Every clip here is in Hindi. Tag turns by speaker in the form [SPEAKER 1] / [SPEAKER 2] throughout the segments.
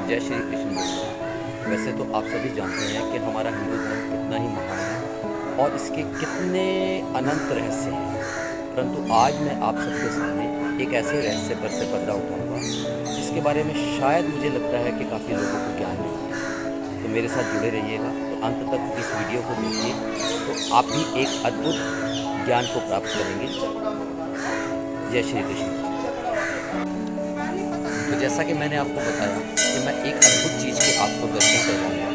[SPEAKER 1] जय श्री कृष्ण दोस्तों। वैसे तो आप सभी जानते हैं कि हमारा हिंदू धर्म कितना ही महान है और इसके कितने अनंत रहस्य हैं, परंतु आज मैं आप सबके सामने एक ऐसे रहस्य पर से पर्दा उठाऊंगा जिसके बारे में शायद मुझे लगता है कि काफ़ी लोगों को ज्ञान नहीं है। तो मेरे साथ जुड़े रहिएगा, तो अंत तक इस वीडियो को देखिए तो आप भी एक अद्भुत ज्ञान को प्राप्त करेंगे। जय श्री कृष्ण। तो जैसा कि मैंने आपको बताया कि मैं एक अद्भुत चीज़ के आपको दर्शन करवाऊंगा,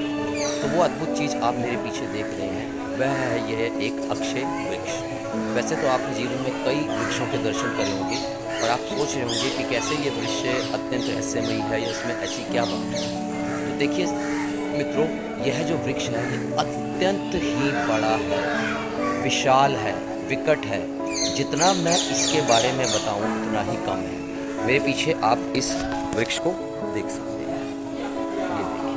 [SPEAKER 1] तो वो अद्भुत चीज़ आप मेरे पीछे देख रहे हैं वह है यह एक अक्षय वृक्ष। वैसे तो आपने जीवन में कई वृक्षों के दर्शन करे होंगे और आप सोच रहे होंगे कि कैसे ये वृक्ष अत्यंत रहस्यमयी है या इसमें ऐसी क्या बात है। तो देखिए मित्रों, यह जो वृक्ष है ये अत्यंत ही बड़ा है, विशाल है, विकट है। जितना मैं इसके बारे में बताऊं उतना ही कम है। मेरे पीछे आप इस वृक्ष को देख सकते हैं। ये देखिए,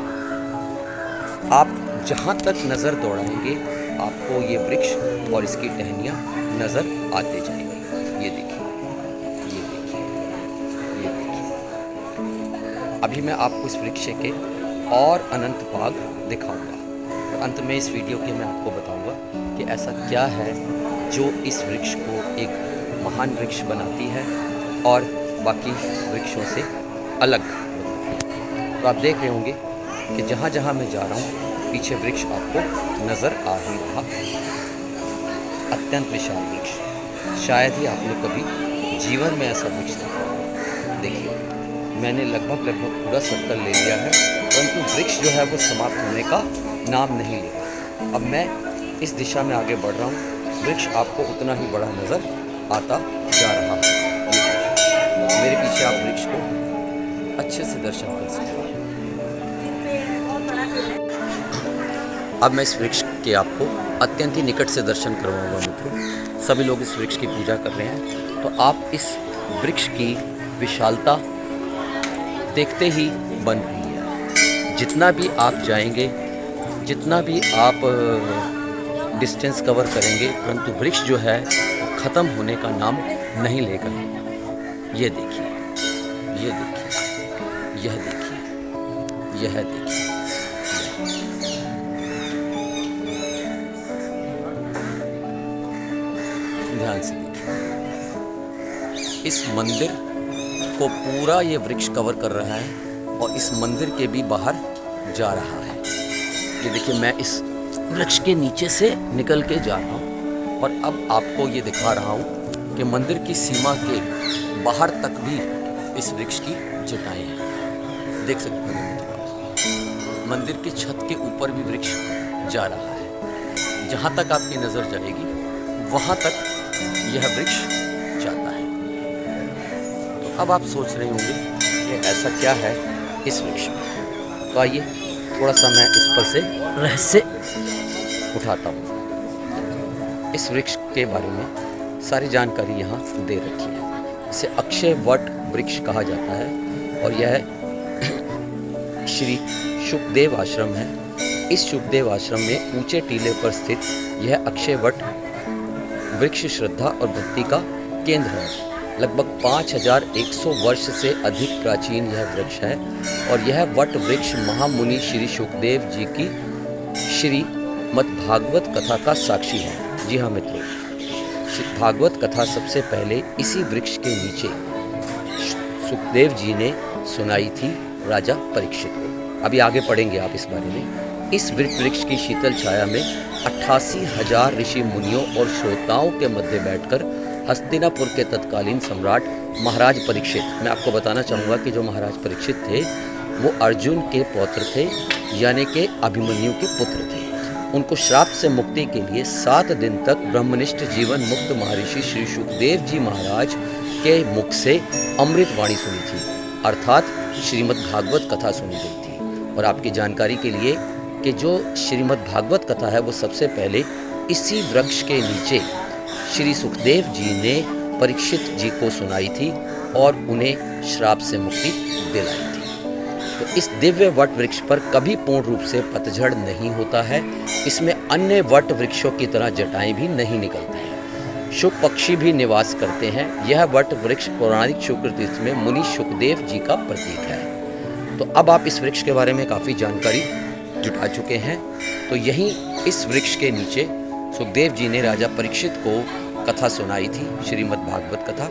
[SPEAKER 1] आप जहाँ तक नज़र दौड़ाएंगे आपको ये वृक्ष और इसकी टहनियाँ नज़र आते जाएंगी। ये देखिए, ये देखिए, ये देखिए। अभी मैं आपको इस वृक्ष के और अनंत भाग दिखाऊंगा और अंत में इस वीडियो के मैं आपको बताऊंगा कि ऐसा क्या है जो इस वृक्ष को एक महान वृक्ष बनाती है और बाकी वृक्षों से अलग होता है। तो आप देख रहे होंगे कि जहाँ जहाँ मैं जा रहा हूँ पीछे वृक्ष आपको नज़र आ ही रहा। अत्यंत विशाल वृक्ष, शायद ही आपने कभी जीवन में ऐसा वृक्ष देखा होगा। देखिए, मैंने लगभग पूरा सर्कल ले लिया है, परंतु वृक्ष जो है वो समाप्त होने का नाम नहीं ले रहा। अब मैं इस दिशा में आगे बढ़ रहा हूँ, वृक्ष आपको उतना ही बड़ा नज़र आता जा रहा है। मेरे पीछे आप वृक्ष को अच्छे से दर्शन कर सकते हैं। अब मैं इस वृक्ष के आपको अत्यंत ही निकट से दर्शन करवाऊंगा मित्रों। सभी लोग इस वृक्ष की पूजा कर रहे हैं, तो आप इस वृक्ष की विशालता देखते ही बन रही है। जितना भी आप जाएंगे, जितना भी आप डिस्टेंस कवर करेंगे, परंतु वृक्ष जो है ख़त्म होने का नाम नहीं लेगा। ये देखिए, ये देखिए, यह देखिए, यह देखिए। ध्यान से देखिए, इस मंदिर को पूरा ये वृक्ष कवर कर रहा है और इस मंदिर के भी बाहर जा रहा है। ये देखिए, मैं इस वृक्ष के नीचे से निकल के जा रहा हूँ और अब आपको ये दिखा रहा हूँ कि मंदिर की सीमा के बाहर तक भी इस वृक्ष की जटाएं हैं। देख सकते हैं, मंदिर की छत के ऊपर भी वृक्ष जा रहा है। जहाँ तक आपकी नज़र जाएगी वहाँ तक यह वृक्ष जाता है। तो अब आप सोच रहे होंगे कि ऐसा क्या है इस वृक्ष में। तो आइए थोड़ा सा मैं इस पर से रहस्य उठाता हूँ। इस वृक्ष के बारे में सारी जानकारी यहाँ दे रखी है। इसे अक्षय वट वृक्ष कहा जाता है और यह श्री शुकदेव आश्रम है। इस शुकदेव आश्रम में ऊंचे टीले पर स्थित यह अक्षय वट वृक्ष श्रद्धा और भक्ति का केंद्र है। लगभग 5100 वर्ष से अधिक प्राचीन यह वृक्ष है और यह वट वृक्ष महामुनि श्री शुकदेव जी की श्रीमद्भागवत कथा का साक्षी है। जी हाँ मित्रों, भागवत कथा सबसे पहले इसी वृक्ष के नीचे सुखदेव जी ने सुनाई थी राजा परीक्षित को। अभी आगे पढ़ेंगे आप इस बारे में। इस वृक्ष की शीतल छाया में 88,000 ऋषि मुनियों और श्रोताओं के मध्य बैठकर हस्तिनापुर के तत्कालीन सम्राट महाराज परीक्षित, मैं आपको बताना चाहूँगा कि जो महाराज परीक्षित थे वो अर्जुन के पौत्र थे, यानी कि अभिमन्यु के पुत्र थे। उनको श्राप से मुक्ति के लिए 7 दिन तक ब्रह्मनिष्ठ जीवन मुक्त महर्षि श्री सुखदेव जी महाराज के मुख से अमृत वाणी सुनी थी, अर्थात श्रीमद् भागवत कथा सुनी गई थी। और आपकी जानकारी के लिए कि जो श्रीमद् भागवत कथा है वो सबसे पहले इसी वृक्ष के नीचे श्री सुखदेव जी ने परीक्षित जी को सुनाई थी और उन्हें श्राप से मुक्ति दिलाई थी। तो इस दिव्य वट वृक्ष पर कभी पूर्ण रूप से पतझड़ नहीं होता है। इसमें अन्य वट वृक्षों की तरह जटाएं भी नहीं निकलती हैं। शुक पक्षी भी निवास करते हैं। यह वट वृक्ष पौराणिक शुक्र तीर्थ में मुनि शुकदेव जी का प्रतीक है। तो अब आप इस वृक्ष के बारे में काफ़ी जानकारी जुटा चुके हैं। तो यहीं इस वृक्ष के नीचे सुखदेव जी ने राजा परीक्षित को कथा सुनाई थी, श्रीमद् भागवत कथा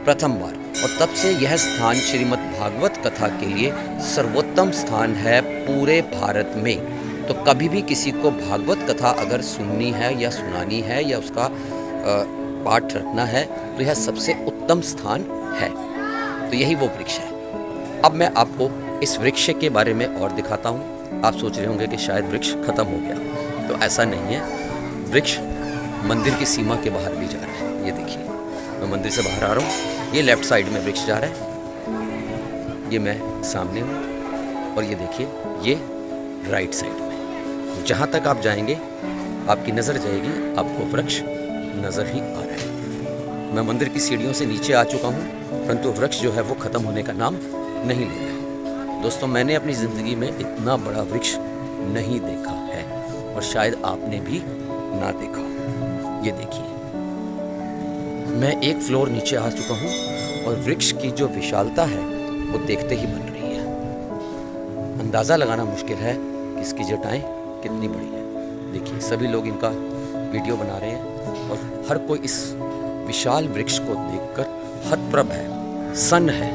[SPEAKER 1] प्रथम बार। और तब से यह स्थान श्रीमद् भागवत कथा के लिए सर्वोत्तम स्थान है पूरे भारत में। तो कभी भी किसी को भागवत कथा अगर सुननी है या सुनानी है या उसका पाठ रखना है तो यह सबसे उत्तम स्थान है। तो यही वो वृक्ष है। अब मैं आपको इस वृक्ष के बारे में और दिखाता हूँ। आप सोच रहे होंगे कि शायद वृक्ष खत्म हो गया, तो ऐसा नहीं है। वृक्ष मंदिर की सीमा के बाहर भी जा रहा है। ये देखिए, मैं मंदिर से बाहर आ रहा हूँ, ये लेफ्ट साइड में वृक्ष जा रहा है, ये मैं सामने हूँ, और ये देखिए ये राइट साइड में। जहाँ तक आप जाएंगे आपकी नज़र जाएगी, आपको वृक्ष नज़र ही आ रहा है। मैं मंदिर की सीढ़ियों से नीचे आ चुका हूँ, परंतु वृक्ष जो है वो ख़त्म होने का नाम नहीं ले रहा है। दोस्तों, मैंने अपनी ज़िंदगी में इतना बड़ा वृक्ष नहीं देखा है, और शायद आपने भी ना देखा। ये देखिए, मैं एक फ्लोर नीचे आ चुका हूँ और वृक्ष की जो विशालता है वो देखते ही बन रही है। अंदाज़ा लगाना मुश्किल है कि इसकी जटाएँ कितनी बड़ी है। देखिए, सभी लोग इनका वीडियो बना रहे हैं और हर कोई इस विशाल वृक्ष को देखकर हतप्रभ है, सन्न है।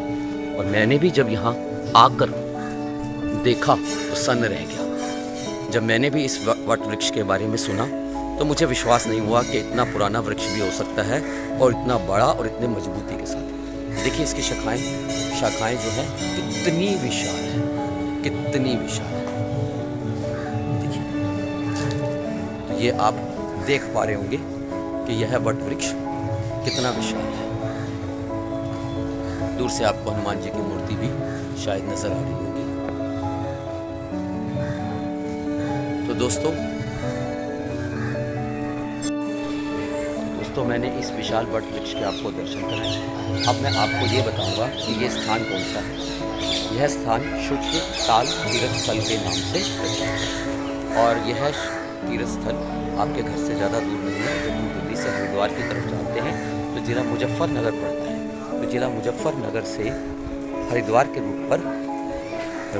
[SPEAKER 1] और मैंने भी जब यहाँ आकर देखा तो सन्न रह गया। जब मैंने भी इस वट वृक्ष के बारे में सुना तो मुझे विश्वास नहीं हुआ कि इतना पुराना वृक्ष भी हो सकता है और इतना बड़ा और इतने मजबूती के साथ। देखिए इसकी शाखाएं जो हैं कितनी विशाल है, कितनी विशाल है। देखिए, तो ये आप देख पा रहे होंगे कि यह वट वृक्ष कितना विशाल है। दूर से आपको हनुमान जी की मूर्ति भी शायद नजर आ रही होगी। तो दोस्तों मैंने इस विशाल वट वृक्ष के आपको दर्शन कराए। अब मैं आपको ये बताऊंगा कि ये स्थान कौन सा है। यह स्थान शुक्र ताल तीर्थ स्थल के नाम से प्रसिद्ध है, और यह तीर्थ स्थल आपके घर से ज़्यादा दूर नहीं है। जब हम दिल्ली से हरिद्वार की तरफ जाते हैं तो ज़िला मुजफ्फरनगर पड़ता है। तो ज़िला मुजफ्फरनगर से हरिद्वार के रूट पर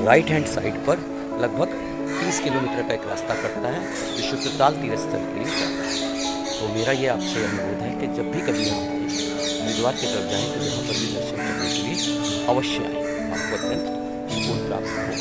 [SPEAKER 1] राइट हैंड साइड पर लगभग 30 किलोमीटर का एक रास्ता पड़ता है जो शुक्रताल तीर्थ स्थल के लिए पड़ता है। तो मेरा ये आपसे अनुरोध है कि जब भी कभी हम हरिद्वार की तरफ जाएँ तो यहाँ पर भी दर्शन करने के लिए अवश्य आएँ। आपको अत्यंत सुकून प्राप्त होगा।